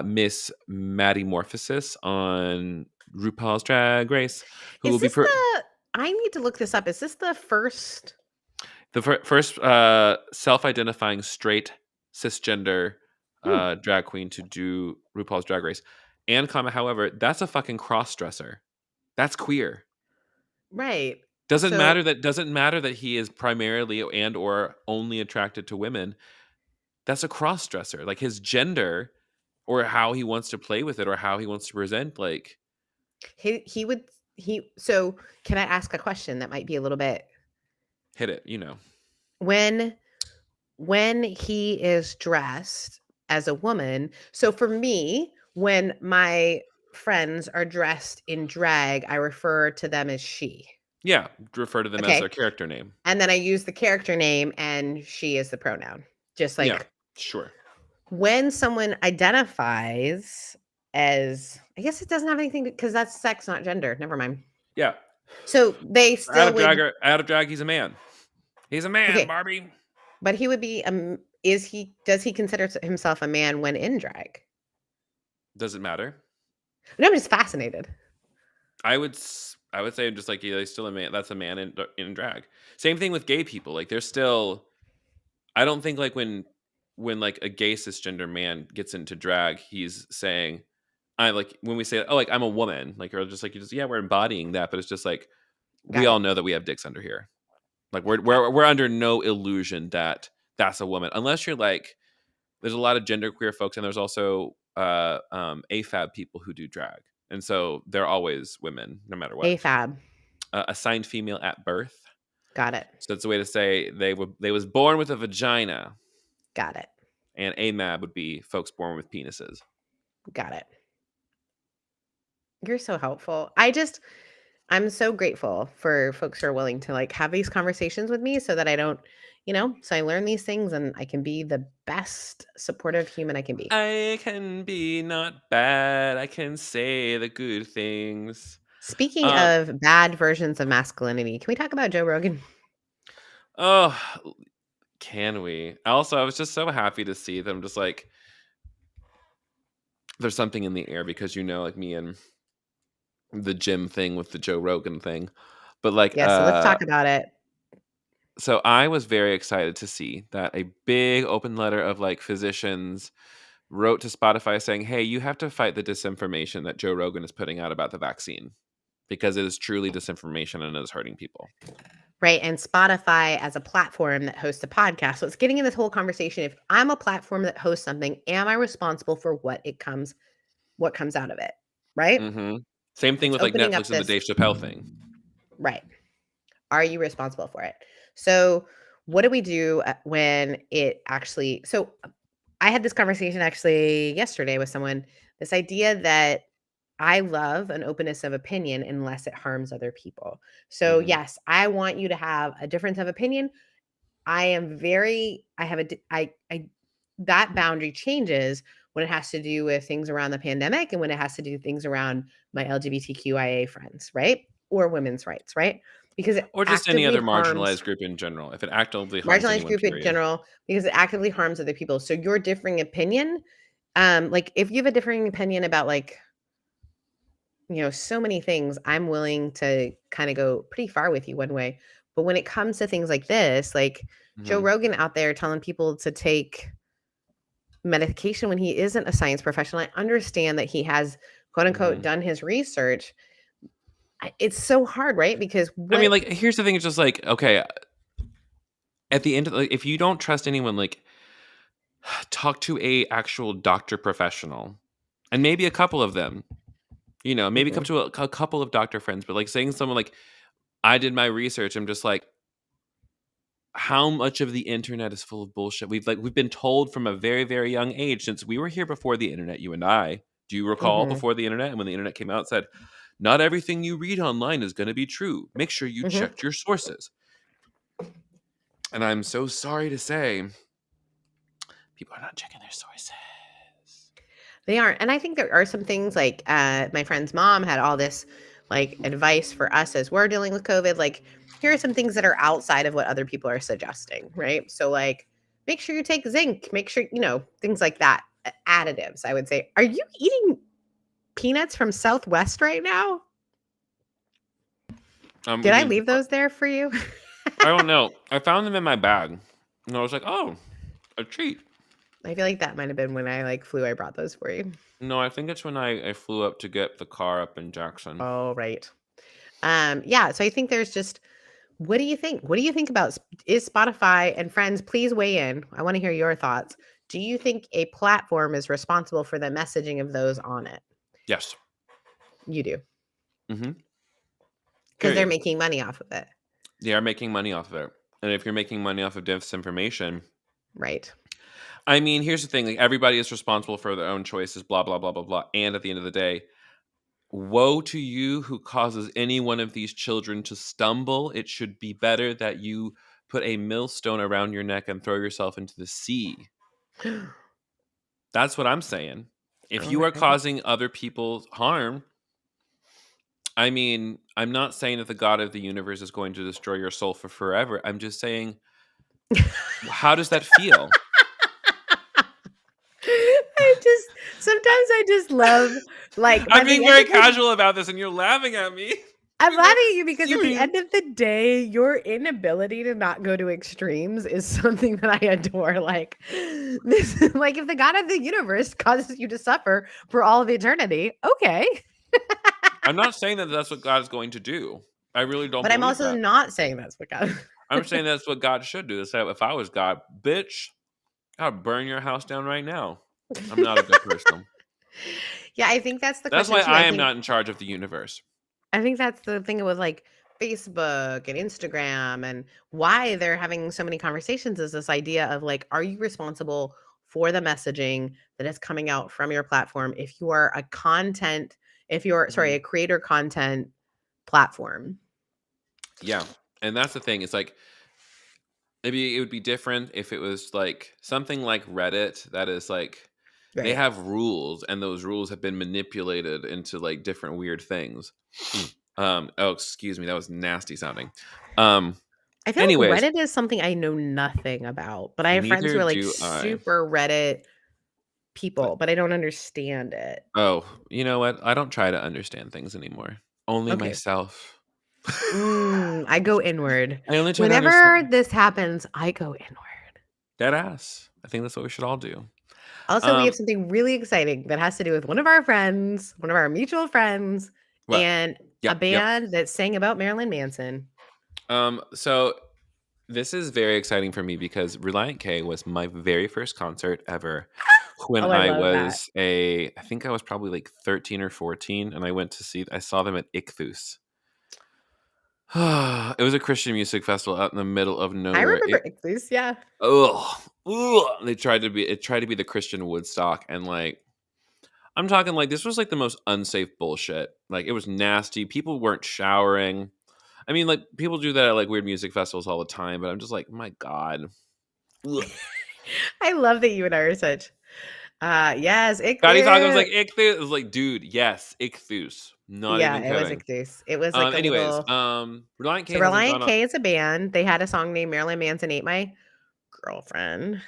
Miss Maddie Morphosis on RuPaul's Drag Race, who will Is be this the I need to look this up. Is this the first? the first self-identifying straight cisgender Hmm, drag queen to do RuPaul's Drag Race. And comma, however, that's a fucking cross dresser. That's queer. right. Doesn't So matter that he is primarily and or only attracted to women. That's a cross dresser. Like his gender or how he wants to play with it or how he wants to present, like, he would he so can I ask a question that might be a little bit hit it, you know. when he is dressed as a woman. So for me, when my friends are dressed in drag, I refer to them as she. Yeah, refer to them as their Okay. character name. And then I use the character name and she is the pronoun. Just Yeah, like sure. when someone identifies as, I guess it doesn't have anything because that's sex, not gender. Never mind. Yeah. So they still would, Out of drag, he's a man. He's a man, okay, Barbie. but he would be, does he consider himself a man when in drag? Does it matter? No, I'm just fascinated. I would I would say just like he's still a man. That's a man in drag. Same thing with gay people. Like they're still. I don't think like when like a gay cisgender man gets into drag, he's saying, I like when we say, oh, like I'm a woman, like or just like you just yeah, we're embodying that, but it's just like we Got all it. know that we have dicks under here. Like Got it. we're under no illusion that that's a woman, unless you're like there's a lot of genderqueer folks, and there's also AFAB people who do drag, and so they're always women no matter what. AFAB. Assigned female at birth. Got it. So it's a way to say they was born with a vagina, Got it. and AMAB would be folks born with penises. Got it. You're so helpful. I'm so grateful for folks who are willing to like have these conversations with me so that I don't, so I learn these things and I can be the best supportive human I can be. I can be not bad. I can say the good things. Speaking of bad versions of masculinity, can we talk about Joe Rogan? Oh, can we? Also, I was just so happy to see them just like there's something in the air because like me and the gym thing with the Joe Rogan thing. But like Yeah, so let's talk about it. so I was very excited to see that a big open letter of like physicians wrote to Spotify saying, "Hey, you have to fight the disinformation that Joe Rogan is putting out about the vaccine because it is truly disinformation and it is hurting people." Right. And Spotify as a platform that hosts a podcast. So it's getting in this whole conversation. If I'm a platform that hosts something, am I responsible for what comes out of it? Right. Mm-hmm. Same thing It's with like opening up Netflix and the this. Dave Chappelle thing. Right. Are you responsible for it? So what do we do when it actually, so I had this conversation actually yesterday with someone, this idea that I love an openness of opinion unless it harms other people. So Mm-hmm. yes, I want you to have a difference of opinion. I am very, I have a, I, that boundary changes when it has to do with things around the pandemic and when it has to do things around my LGBTQIA friends, right? Or women's rights, right? Because it Or just any actively other harms marginalized group in general. If it actively harms marginalized anyone, group in period. general, because it actively harms other people. So your differing opinion, like if you have a differing opinion about like, so many things, I'm willing to kind of go pretty far with you one way. But when it comes to things like this, like Joe Mm-hmm. Rogan out there telling people to take medication when he isn't a science professional, I understand that he has quote unquote Mm-hmm. done his research. It's so hard, right? Because I mean, like, here's the thing: it's just like, okay, at the end of like, if you don't trust anyone, like, talk to a actual doctor professional, and maybe a couple of them. Maybe come Mhm, to a couple of doctor friends, but like saying someone like, I did my research. I'm just like, how much of the internet is full of bullshit? We've been told from a very, very young age since we were here before the internet, you and I. Do you recall mhm, before the internet and when the internet came out, it said, not everything you read online is going to be true. Make sure you mhm. checked your sources. And I'm so sorry to say, people are not checking their sources. They aren't. And I think there are some things like my friend's mom had all this like advice for us as we're dealing with COVID. Like, here are some things that are outside of what other people are suggesting, right? So, like, make sure you take zinc, make sure, things like that. Additives, I would say. Are you eating peanuts from Southwest right now? I'm Did I eating. leave those there for you? I don't know. I found them in my bag, and I was like, "Oh, a treat." I feel like that might have been when I like flew. I brought those for you. No, I think it's when I flew up to get the car up in Jackson. Oh, right. Yeah. So I think there's just, what do you think? What do you think about is Spotify and friends? Please weigh in. I want to hear your thoughts. Do you think a platform is responsible for the messaging of those on it? Yes. You do, Mm-hmm. because they're Period. making money off of it, They are making money off of it, and if you're making money off of disinformation, right? I mean, here's the thing: like everybody is responsible for their own choices. Blah blah blah blah blah. And at the end of the day, woe to you who causes any one of these children to stumble. It should be better that you put a millstone around your neck and throw yourself into the sea. That's what I'm saying. If All you are right. causing other people harm, I mean, I'm not saying that the God of the universe is going to destroy your soul for forever. I'm just saying, how does that feel? Sometimes I just love, like, I'm my thing, being I very think casual about this and you're laughing at me. I'm laughing at you because at the serious. end of the day, your inability to not go to extremes is something that I adore. Like this, like if the God of the universe causes you to suffer for all of eternity, okay. I'm not saying that that's what God is going to do. I really don't But I'm believe also that. not saying that's what God. I'm saying that's what God should do. So if I was God, bitch, I'd burn your house down right now. I'm not a good person. Yeah, I think that's the That's question why too. I am not in charge of the universe. I think that's the thing with like Facebook and Instagram and why they're having so many conversations is this idea of like, are you responsible for the messaging that is coming out from your platform if you are if you're, sorry, Mhm. a creator content platform? Yeah. And that's the thing. It's like maybe it would be different if it was like something like Reddit that is like they Right. have rules and those rules have been manipulated into like different weird things. Oh, excuse me, that was nasty sounding. Um I feel like anyways, Reddit is something I know nothing about, but I have friends who neither are like do I. super Reddit But people, but I don't understand it. oh, you know what? I don't try to understand things anymore. Only Okay. myself. I go inward. I only try to Whenever understand this happens, I go inward. dead ass. I think that's what we should all do. Also, we have Um, something really exciting that has to do with one of our friends, one of our mutual friends, what? and a Yep. band that sang about Marilyn Manson. So this is very exciting for me because Reliant K was my very first concert ever when Oh, I I love that. was I think I was probably like 13 or 14 and I saw them at Ichthus. It was a Christian music festival out in the middle of I nowhere. remember Ichthus, yeah. They tried to be the Christian Woodstock and like I'm talking like this was like the most unsafe bullshit. Like it was nasty. People weren't showering. I mean, like people do that at like weird music festivals all the time, but I'm just like, my God. Ugh. I love that you and I are such yes, Scotty thought it was Ichthus. like Ichthus. It was like, dude, yes, Ichthus. Not Yeah, even it was kidding. Ichthus. It was like a Anyways, little Reliant so K hasn't Reliant gone up. K is a band. They had a song named Marilyn Manson Ate My Girlfriend.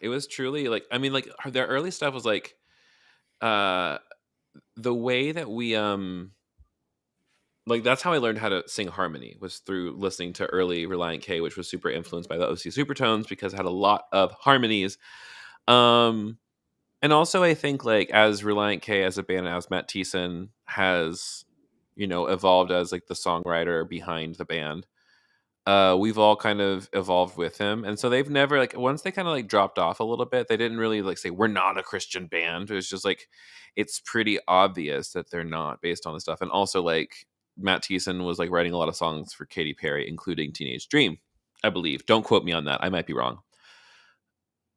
It was truly like, I mean, like their early stuff was like, uh, the way that we like that's how I learned how to sing harmony was through listening to early Reliant K, which was super influenced by the OC Supertones because it had a lot of harmonies. Um, and also I think like as Reliant K as a band, as Matt Thiessen has, evolved as like the songwriter behind the band. We've all kind of evolved with him, and so they've never like once they kind of like dropped off a little bit. They didn't really like say we're not a Christian band. It was just like it's pretty obvious that they're not based on the stuff, and also like Matt Thiessen was like writing a lot of songs for Katy Perry, including Teenage Dream, I believe. Don't quote me on that. I might be wrong.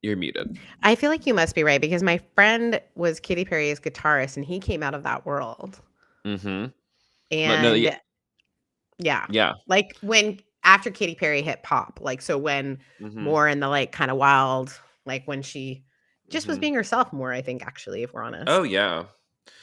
You're muted. I feel like you must be right because my friend was Katy Perry's guitarist and he came out of that world. Mm-hmm. No, And yeah, yeah. like when after Katy Perry hit pop, like so when Mm-hmm. more in the like kind of wild, like when she just was Mm-hmm. being herself more, I think actually, if we're Oh honest. yeah.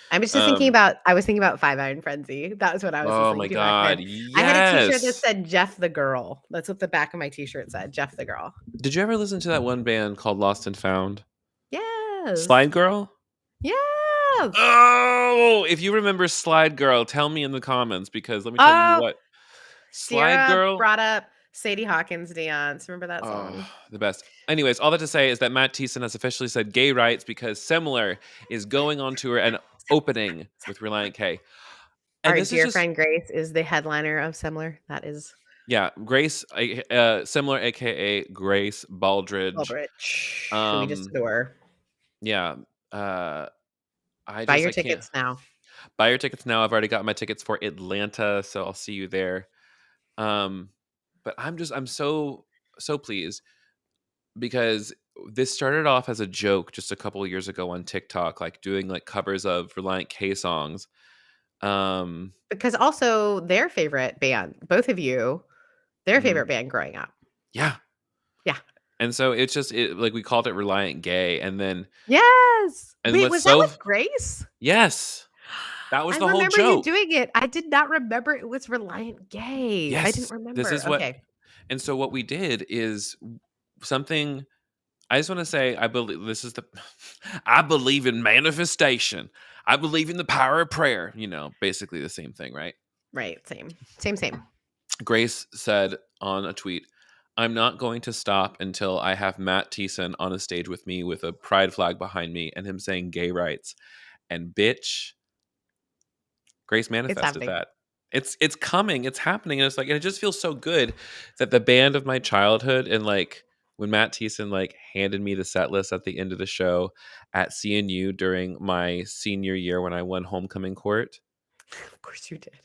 I was just thinking Um. about I was thinking about Five Iron Frenzy. That was what I was Oh listening my to back God. then. I had a t-shirt that Yes. said Jeff the Girl. That's what the back of my t-shirt said, Jeff the Girl. Did you ever listen to that one band called Lost and Found? Yes. Slide Girl? Yes. Oh, if you remember Slide Girl, tell me in the comments because let me tell you Oh, what. Slide Sierra Girl, brought up Sadie Hawkins dance. Remember that oh, song? the best. Anyways, all that to say is that Matt Thiessen has officially said gay rights because Similar is going on tour and opening with Reliant K. And Our this is dear just, friend Grace is the headliner of Similar. That is yeah, Grace, Similar, aka Grace Baldridge. Baldrich, who we just Um, adore. yeah, uh, Buy your I can't tickets now. buy your tickets now. I've already got my tickets for Atlanta, so I'll see you there. Um, but I'm so pleased because this started off as a joke just a couple of years ago on TikTok, like doing like covers of Reliant K songs. Um, Because also their favorite band, both of you, their mhm, favorite band growing up. yeah, Yeah. and so it's just like we called it Reliant Gay, Yes. and Wait, what's was that so with Grace? yes, that was I the whole remember you joke. doing it. I did not remember it was Reliant Gay. I didn't Yes, this remember. is what, Okay. and so what we did is something I just want to say I believe this is the I believe in manifestation. I believe in the power of prayer, basically the same thing, right? Right. Same. Grace said on a tweet, I'm not going to stop until I have Matt Thiessen on a stage with me with a pride flag behind me and him saying gay rights. And bitch, Grace It's manifested happening. that. It's coming, it's happening, and it's like, and it just feels so good that the band of my childhood, and like when Matt Thiessen like handed me the set list at the end of the show at CNU during my senior year when I won homecoming court. Of course you did.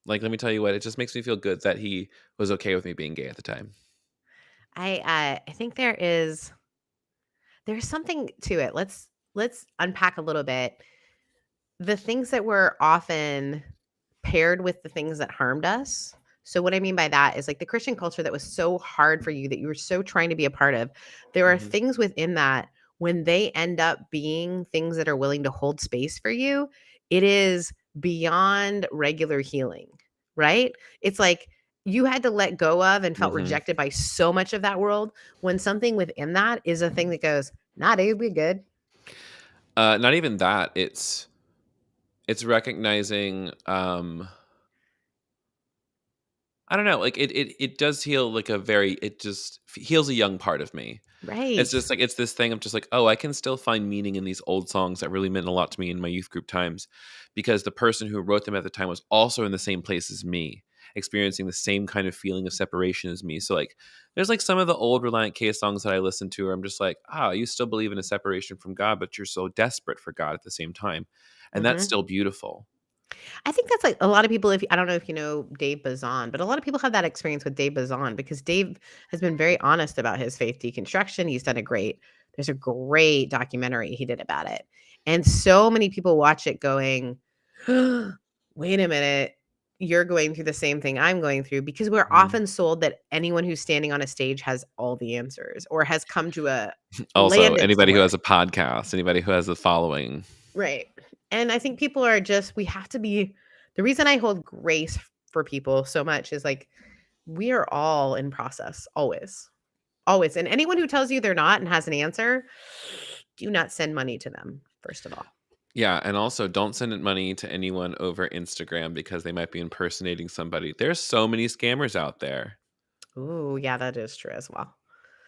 Like, let me tell you what, it just makes me feel good that he was okay with me being gay at the time. I think there's something to it. Let's unpack a little bit. The things that were often paired with the things that harmed us. So what I mean by that is like the Christian culture that was so hard for you that you were so trying to be a part of. There are Mhm. things within that when they end up being things that are willing to hold space for you, it is beyond regular healing, right? It's like you had to let go of and felt Mhm. rejected by so much of that world when something within that is a thing that goes, nah, dude, we good. Not even that. It's recognizing. I don't know. Like it does heal like a very. It just heals a young part of me. It's Right. just like it's this thing of just like, oh, I can still find meaning in these old songs that really meant a lot to me in my youth group times, because the person who wrote them at the time was also in the same place as me, experiencing the same kind of feeling of separation as me. So like, there's like some of the old Reliant K songs that I listen to where I'm just like, ah, you still believe in a separation from God, but you're so desperate for God at the same time, and that's Mhm. still beautiful. I think that's like a lot of people. If I don't know if you know Dave Bazan, but a lot of people have that experience with Dave Bazan because Dave has been very honest about his faith deconstruction. He's done a great. There's a great documentary he did about it, and so many people watch it going, "Wait a minute, you're going through the same thing I'm going through," because we're Mhm. often sold that anyone who's standing on a stage has all the answers or has come to a Also, landed anybody who somewhere. has a podcast, anybody who has a following. Right. And I think people are just we have to be the reason I hold grace for people so much is like we are all in process always. Always. And anyone who tells you they're not and has an answer, do not send money to them first of all. Yeah, and also don't send money to anyone over Instagram because they might be impersonating somebody. There's so many scammers out there. Ooh, yeah, that is true as well.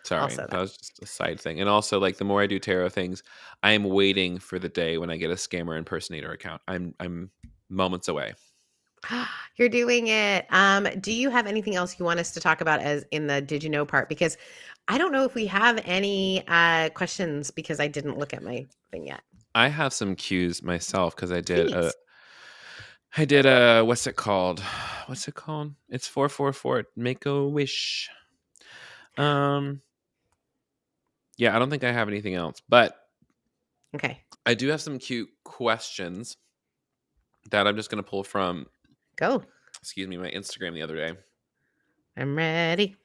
Sorry, Also that that. was just a side thing. And also, like the more I do tarot things, I am waiting for the day when I get a scammer impersonator account. I'm moments away. You're doing it. Do you have anything else you want us to talk about as in the did you know part? Because I don't know if we have any questions because I didn't look at my thing yet. I have some cues myself because Please. I did a what's it called? What's it called? It's 444. Make a wish. Um yeah, I don't think I have anything else, but Okay. I do have some cute questions that I'm just going to pull from, Go. excuse me, my Instagram the other day. I'm ready.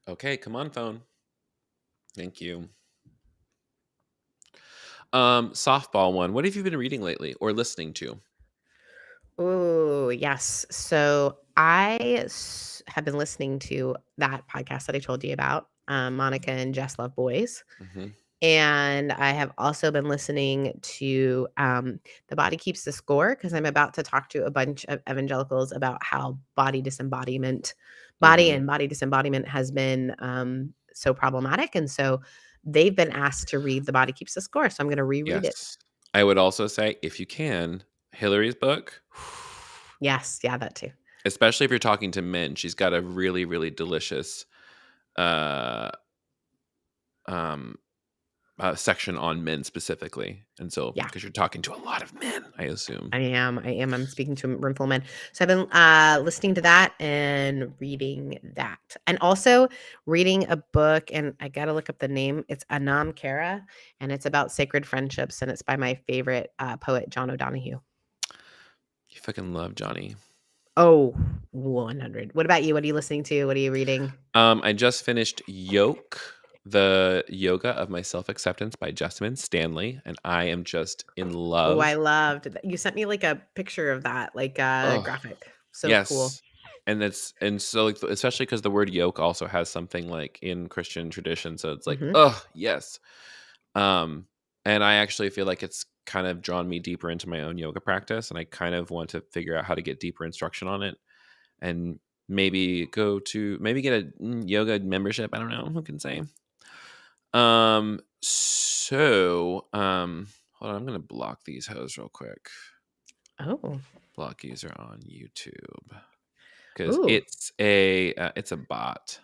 Okay, come on, phone. Thank you. Softball one. What have you been reading lately or listening to? Oh, yes. So have been listening to that podcast that I told you about, Monica and Jess Love Boys. Hmm. And I have also been listening to The Body Keeps the Score because I'm about to talk to a bunch of evangelicals about how body Hmm. and body disembodiment has been so problematic. And so they've been asked to read The Body Keeps the Score. So I'm going to reread it. Yes. I would also say, if you can, Hillary's book, Yes. Yeah, that too. especially if you're talking to men, she's got a really, really delicious uh, um, section on men specifically. And so, Yeah. because you're talking to a lot of men, I assume. I am. I am. I'm speaking to a room full of men. So I've been listening to that and reading that. And also reading a book, and I got to look up the name. It's Anam Cara, and it's about sacred friendships, and it's by my favorite poet, John O'Donohue. You fucking love Johnny. Oh, 100. What about you? What are you listening to? What are you reading? I just finished Yoke, the Yoga of My Self Acceptance by Jessamine Stanley, and I am just in Oh, I love. loved that. You sent me like a picture of that, like a Oh, graphic. So cool. yes. And so like especially because the word yoke also has something like in Christian tradition, so it's like, Hmm. oh yes. Um, And I actually feel like it's kind of drawn me deeper into my own yoga practice, and I kind of want to figure out how to get deeper instruction on it, and maybe maybe get a yoga membership. I don't know, who can say. Hold on, I'm gonna block these hoes real quick. Oh. Block user on YouTube because Ooh. it's a bot.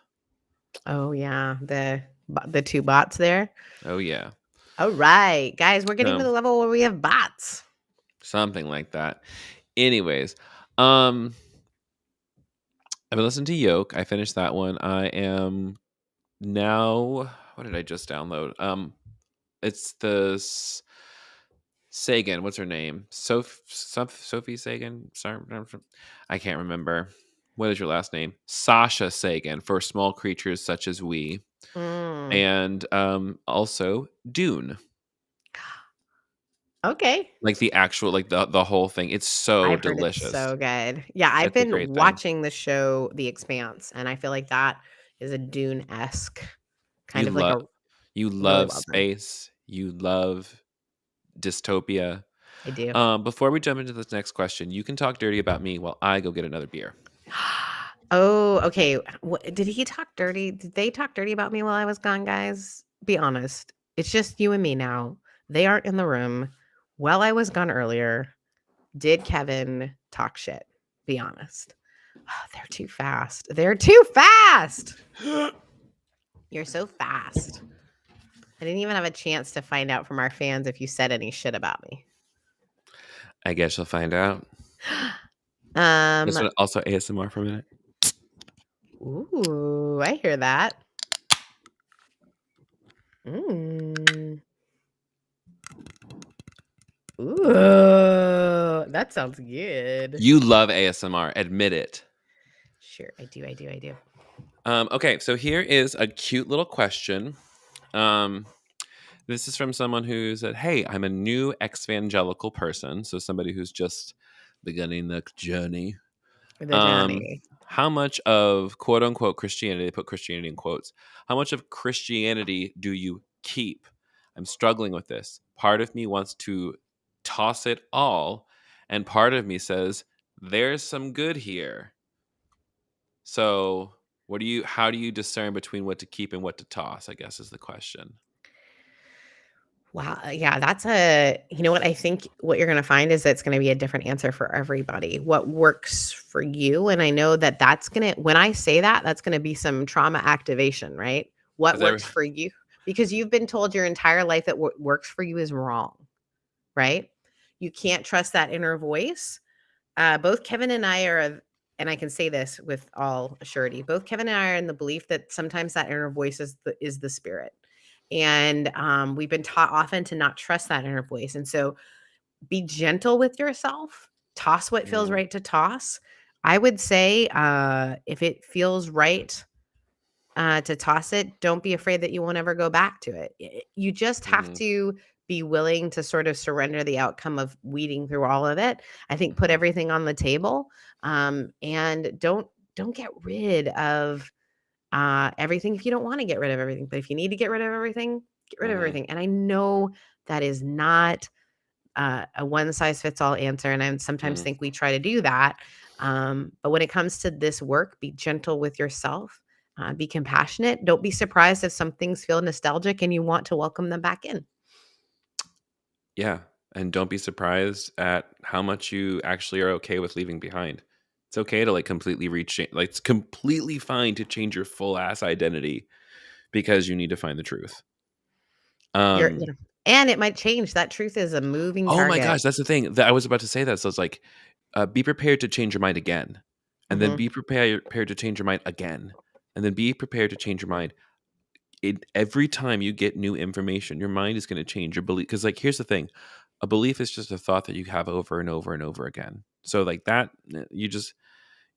Oh yeah. The two bots there. Oh yeah, All right, guys, we're getting to the level where we have bots. something like that. Anyways, I've been listening to Yoke. I finished that one. I am now. What did I just download? It's the Sagan. What's her name? Sophie Sagan. Sorry, I can't remember. What is your last name? Sasha Sagan for Small Creatures Such as We, and also Dune. Okay. Like the actual, like the whole thing. It's so I've heard it's delicious. so good. Yeah, I've It's a been great thing. watching the show The Expanse, and I feel like that is a Dune-esque You kind of like love a you really love well done. space. You love dystopia. I do. Before we jump into this next question, you can talk dirty about me while I go get another beer. Oh, okay. Did he talk dirty? Did they talk dirty about me while I was gone, guys? Be honest. It's just you and me now. They aren't in the room. While I was gone earlier, did Kevin talk shit? Be honest. Oh, they're too fast. They're too fast. You're so fast. I didn't even have a chance to find out from our fans if you said any shit about me. I guess you'll find out. Um, This one also ASMR for a minute. Ooh, I hear that. Ooh, that sounds good. You love ASMR. Admit it. Sure, I do. Okay, so here is a cute little question. This is from someone who said, "Hey, I'm a new evangelical person, so somebody who's just beginning the journey. The Johnny. How much of quote unquote Christianity, they put Christianity in quotes, how much of Christianity do you keep? I'm struggling with this. Part of me wants to toss it all, and part of me says, there's some good here. So, how do you discern between what to keep and what to toss, I guess is the question. Wow. Yeah, you know what? I think what you're going to find is it's going to be a different answer for everybody. What works for you. And I know that when I say that, that's going to be some trauma activation, right? What works for you? Because you've been told your entire life that what works for you is wrong, right? You can't trust that inner voice. Both Kevin and I and I can say this with all surety, both Kevin and I are in the belief that sometimes that inner voice is the spirit. And we've been taught often to not trust that inner voice. And so be gentle with yourself. Toss what feels right to toss. I would say if it feels right to toss it, don't be afraid that you won't ever go back to it. You just have to be willing to sort of surrender the outcome of weeding through all of it. I think put everything on the table and don't get rid of everything if you don't want to get rid of everything. But if you need to get rid of everything, get rid of everything. And I know that is not a one size fits all answer. And I sometimes think we try to do that. But when it comes to this work, be gentle with yourself. Be compassionate. Don't be surprised if some things feel nostalgic and you want to welcome them back in. Yeah. And don't be surprised at how much you actually are okay with leaving behind. It's okay to completely it's completely fine to change your full ass identity because you need to find the truth. And it might change. That truth is a moving target. Oh my gosh, that's the thing that I was about to say that. So it's like, be prepared to change your mind again, and then be prepared to change your mind again, and then be prepared to change your mind. Every time you get new information, your mind is going to change your belief. Because here's the thing, a belief is just a thought that you have over and over and over again. So that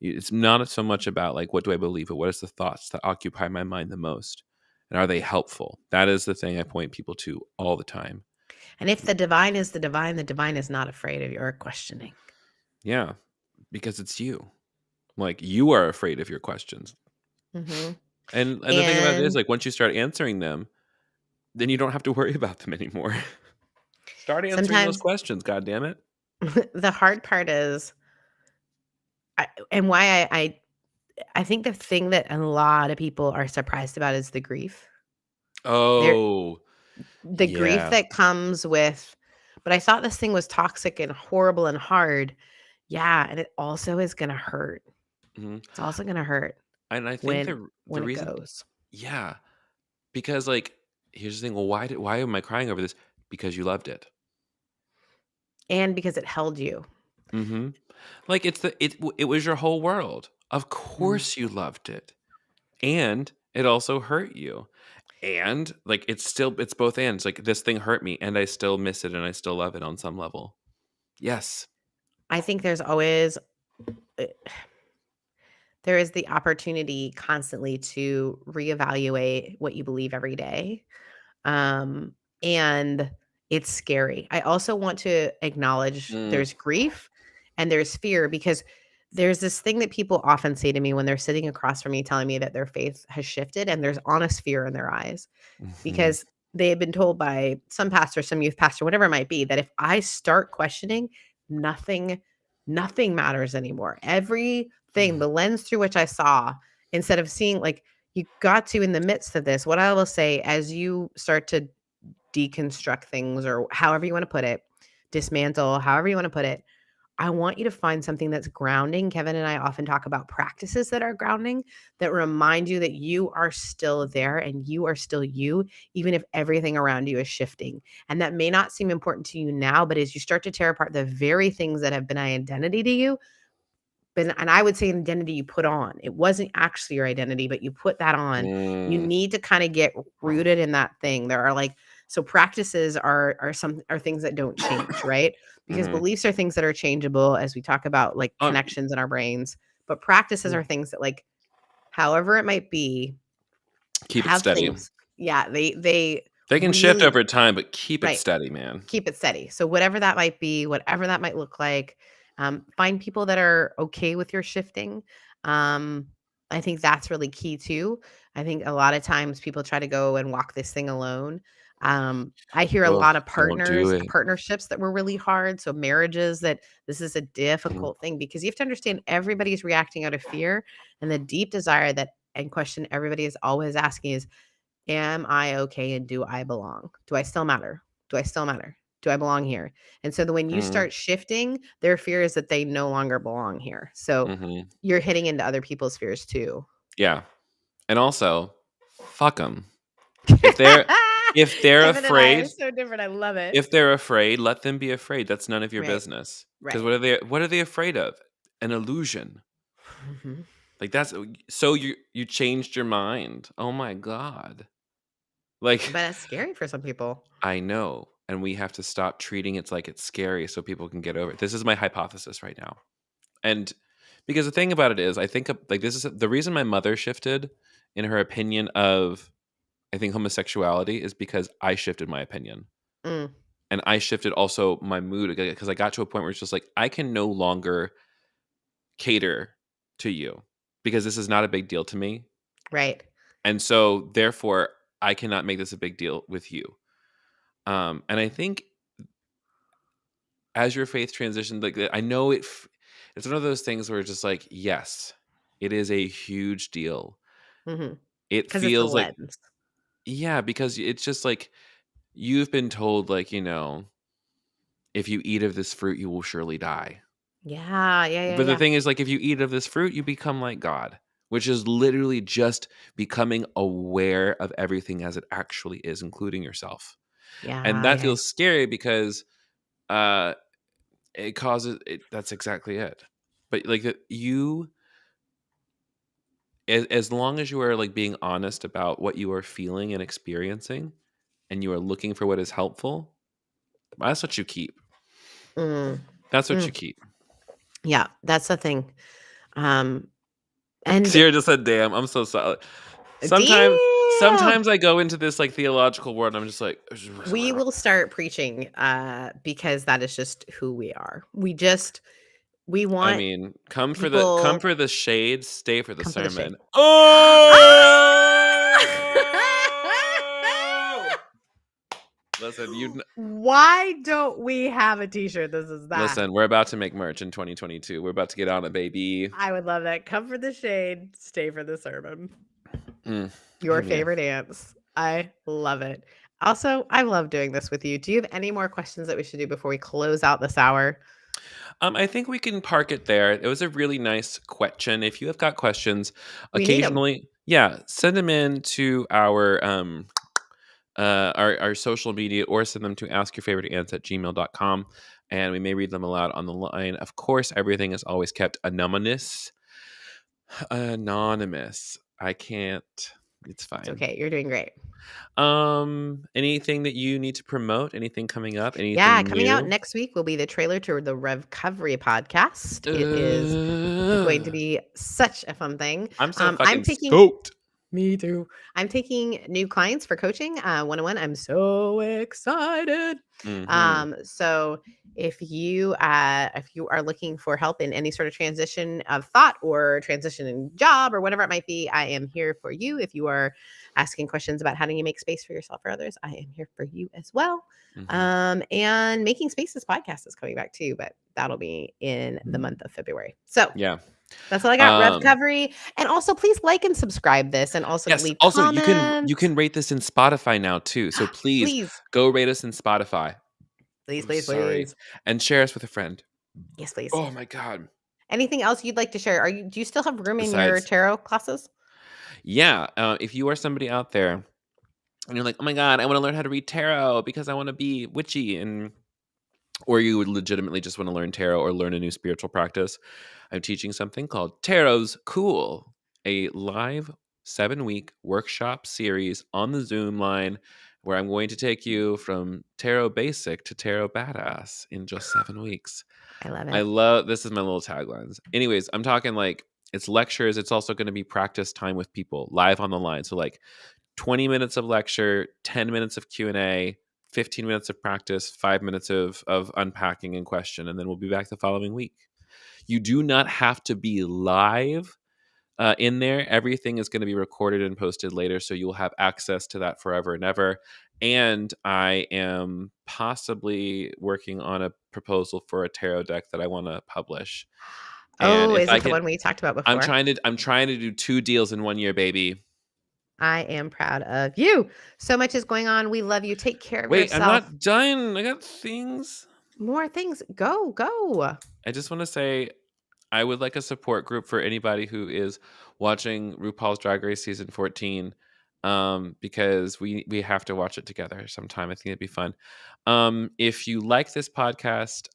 it's not so much about what do I believe, but what is the thoughts that occupy my mind the most, and are they helpful? That is the thing I point people to all the time. And if the divine is the divine is not afraid of your questioning. Yeah, because it's you. You are afraid of your questions. And the thing about it is, once you start answering them, then you don't have to worry about them anymore. Start answering those Sometimes questions, goddammit. the hard part is and why I think the thing that a lot of people are surprised about is the grief. There Oh, the grief yeah. that comes with, "But I thought this thing was toxic and horrible and hard." Yeah, and it also is gonna hurt. Mhm. It's also gonna hurt And I think when the when it reason goes, yeah, because, like, here's the thing, well, why am I crying over this? Because you loved it. and because it held you. Mhm. Like, it was your whole world. Of Mhm. course you loved it, and it also hurt you, and, like, it's both ends, like, this thing hurt me, and I still miss it, and I still love it on some level. Yes. I think there's always uh, there is the opportunity constantly to reevaluate what you believe every day. Um, and it's scary. I also want to acknowledge Mm, there's grief and there's fear because there's this thing that people often say to me when they're sitting across from me telling me that their faith has shifted and there's honest fear in their eyes mhm, because they have been told by some pastor, some youth pastor, whatever it might be, that if I start questioning, nothing, nothing matters anymore. Everything, mm, the lens through which I saw, instead of seeing like you got to in the midst of this, what I will say as you start to deconstruct things or however you want to put it, dismantle, however you want to put it, I want you to find something that's grounding. Kevin and I often talk about practices that are grounding that remind you that you are still there and you are still you, even if everything around you is shifting. And that may not seem important to you now, but as you start to tear apart the very things that have been an identity to you, and I would say an identity you put on. It wasn't actually your identity, but you put that on. You mm, need to kind of get rooted in that thing. There are like so practices are things that don't change, right? Because mhm. beliefs are things that are changeable as we talk about like Um, connections in our brains, but practices yeah. are things that like however it might be, Keep it have steady. things. Yeah, they They can shift really over time, but keep it right. steady, man. Keep it steady. So whatever that might be, whatever that might look like, find people that are okay with your shifting. Um, I think that's really key too. I think a lot of times people try to go and walk this thing alone. I hear a Oh, lot of don't do it. partnerships that were really hard. So marriages that this is a Mhm, difficult thing because you have to understand everybody's reacting out of fear and the deep desire that and question everybody is always asking is am I okay and do I belong? Do I still matter? Do I still matter? Do I belong here? And so when you mhm, start shifting, their fear is that they no longer belong here. So mhm. you're hitting into other people's fears too. Yeah, and also, fuck them. If they're if they're Kevin and I are afraid so different. I love it. if they're afraid, let them be afraid. That's none of your Right. business. Because Right. what are they afraid of? An illusion. Mhm. Like, that's so you changed your mind. Oh my god. Like, But it's scary for some people. I know, and we have to stop treating it like it's scary so people can get over it. This is my hypothesis right now. And because the thing about it is, I think like this is the reason my mother shifted in her opinion of I think homosexuality is because I shifted my opinion. Mm, And I shifted also my mood because I got to a point where it's just like I can no longer cater to you because this is not a big deal to me. right. And so therefore I cannot make this a big deal with you. And I think as your faith transitioned, like I know it's one of those things where it's just like, yes, it is a huge deal. Mhm. It 'Cause it's the feels like, lens. yeah, because it's just like you've been told, like, if you eat of this fruit, you will surely die. Yeah. Yeah. Yeah. But the Yeah. thing is, like, if you eat of this fruit, you become like God, which is literally just becoming aware of everything as it actually is, including yourself. And Yeah. that Yeah. feels scary because uh it causes it that's exactly it. But like you as long as you are like being honest about what you are feeling and experiencing and you are looking for what is helpful, that's what you keep. Mm, That's what you mm. keep. Yeah. That's the thing. Um, and Sierra just said, "Damn, I'm so sorry." Sometimes, damn. sometimes I go into this like theological world, and I'm just like, We will start preaching, because that is just who we are. We I want mean, come people for the shade, stay for the come for the shade. sermon. Ah! Oh, Listen, Why don't we have a t-shirt? This is that. listen, we're about to make merch in 2022. We're about to get on it, baby. I would love that. Come for the shade, stay for the sermon. Your Amen. favorite ants. I love it. Also, I love doing this with you. Do you have any more questions that we should do before we close out this hour? I think we can park it there. It was a really nice question. If you have got questions, We need 'em. occasionally, send them in to our social media, or send them to askyourfavoriteants@gmail.com, and we may read them aloud on the line. Of course, everything is always kept anonymous. I can't. It's fine. It's okay. You're doing great. Anything that you need to promote? Anything coming up? Anything Yeah, coming out new? next week will be the trailer to the Revcovery podcast. It is going to be such a fun thing. I'm so I'm fucking taking stoked. Me too. I'm taking new clients for coaching, one-on-one. I'm so excited. Mhm. So if you are looking for help in any sort of transition of thought or transition in job or whatever it might be, I am here for you. If you are asking questions about how do you make space for yourself or others, I am here for you as well. Mhm. And Making Spaces podcast is coming back too, but that'll be in the month of February. So Yeah. that's all I got. Revcovery. And also please like and subscribe this and also Yes. leave Also, you comments. can rate this in Spotify now too. So please Please. go rate us in Spotify. Please, I'm please, sorry. please. And share us with a friend. Yes, please. Oh my God. Anything else you'd like to share? Do you still have room in your Besides, tarot classes? yeah. If you are somebody out there and you're like, oh my God, I want to learn how to read tarot because I want to be witchy, or you would legitimately just want to learn tarot or learn a new spiritual practice, I'm teaching something called Tarot's Cool, a live 7-week workshop series on the Zoom line where I'm going to take you from tarot basic to tarot badass in just 7 weeks. I love I it. love this is my little taglines. Anyways, I'm talking like it's lectures, it's also going to be practice time with people live on the line. So like 20 minutes of lecture, 10 minutes of Q&A, 15 minutes of practice, 5 minutes of unpacking and question, and then we'll be back the following week. You do not have to be live in there. Everything is going to be recorded and posted later, so you'll have access to that forever and ever. And I am possibly working on a proposal for a tarot deck that I want to publish. And Oh, if is I it the can, one we talked about I'm before? trying to do 2 deals in 1 year, baby. I am proud of you. So much is going on. We love you. Take care of Wait, I'm yourself. not done. I got things. More things. Go, go. I just want to say I would like a support group for anybody who is watching RuPaul's Drag Race season 14, because we have to watch it together sometime. I think it'd be fun. If you like this podcast,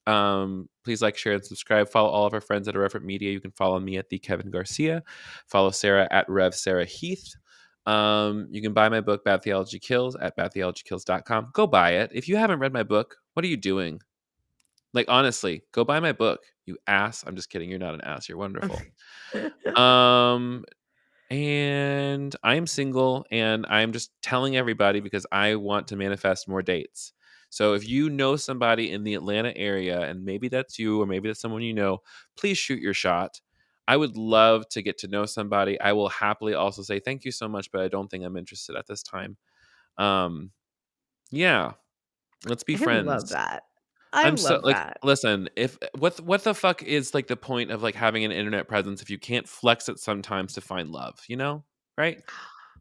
please like, share, and subscribe. Follow all of our friends at Irreverent Media. You can follow me at the Kevin Garcia. Follow Sarah at Rev Sarah Heath. You can buy my book Bad Theology Kills at badtheologykills.com. Go buy it. If you haven't read my book, what are you doing? Like, honestly, go buy my book, you ass. I'm just kidding. You're not an ass. You're wonderful. Um, and I'm single, and I'm just telling everybody because I want to manifest more dates. So if you know somebody in the Atlanta area, and maybe that's you, or maybe that's someone you know, please shoot your shot. I would love to get to know somebody. I will happily also say thank you so much, but I don't think I'm interested at this time. Um, yeah, let's be I love friends. that. I I'm so love like, that. listen, if what the fuck is like the point of like having an internet presence if you can't flex it sometimes to find love, you know? Right?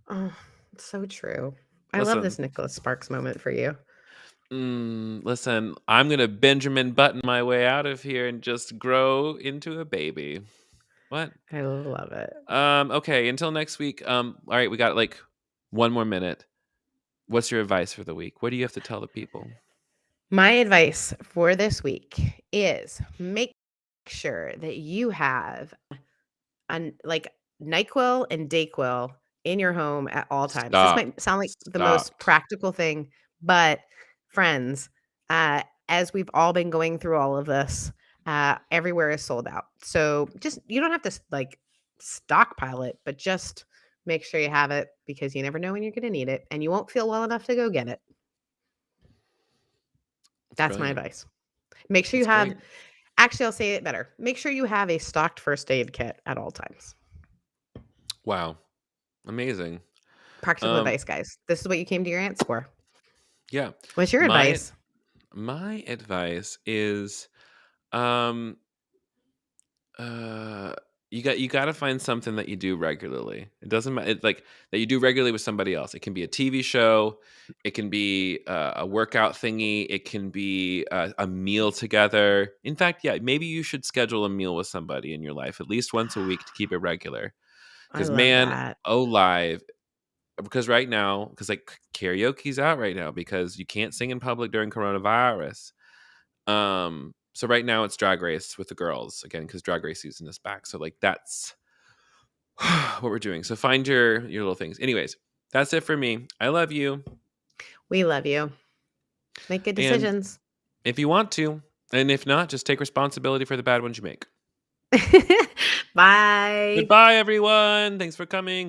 Oh, it's so true. I love Listen, this Nicholas Sparks moment for you. listen, I'm gonna Benjamin Button my way out of here and just grow into a baby. What? I love it. Okay, until next week. All right, we got like 1 more minute. What's your advice for the week? What do you have to tell the people? My advice for this week is make sure that you have like NyQuil and DayQuil in your home at all times. This Stop. might sound like the most Stop. practical thing, but friends, as we've all been going through all of this, everywhere is sold out. So just you don't have to like stockpile it, but just make sure you have it because you never know when you're going to need it, and you won't feel well enough to go get it. It's That's my brilliant. advice. Make sure you That's have. great. Actually, I'll say it better. Make sure you have a stocked first aid kit at all times. Wow. Amazing. Practical Um, advice, guys. This is what you came to your aunts for. Yeah. What's your My advice? my advice is um uh you got to find something that you do regularly. It doesn't matter like that you do regularly with somebody else. It can be a TV show, it can be a workout thingy, it can be a meal together. In fact, yeah, maybe you should schedule a meal with somebody in your life at least once a week to keep it regular. I Because love man, that. oh live, because right now, because like karaoke's out right now because you can't sing in public during coronavirus. So right now it's Drag Race with the girls again because Drag Race season is back. So like that's what we're doing. So find your little things. Anyways, that's it for me. I love you, We love you. Make good and decisions. if you want to, and if not, just take responsibility for the bad ones you make. Bye. Goodbye, everyone. Thanks for coming.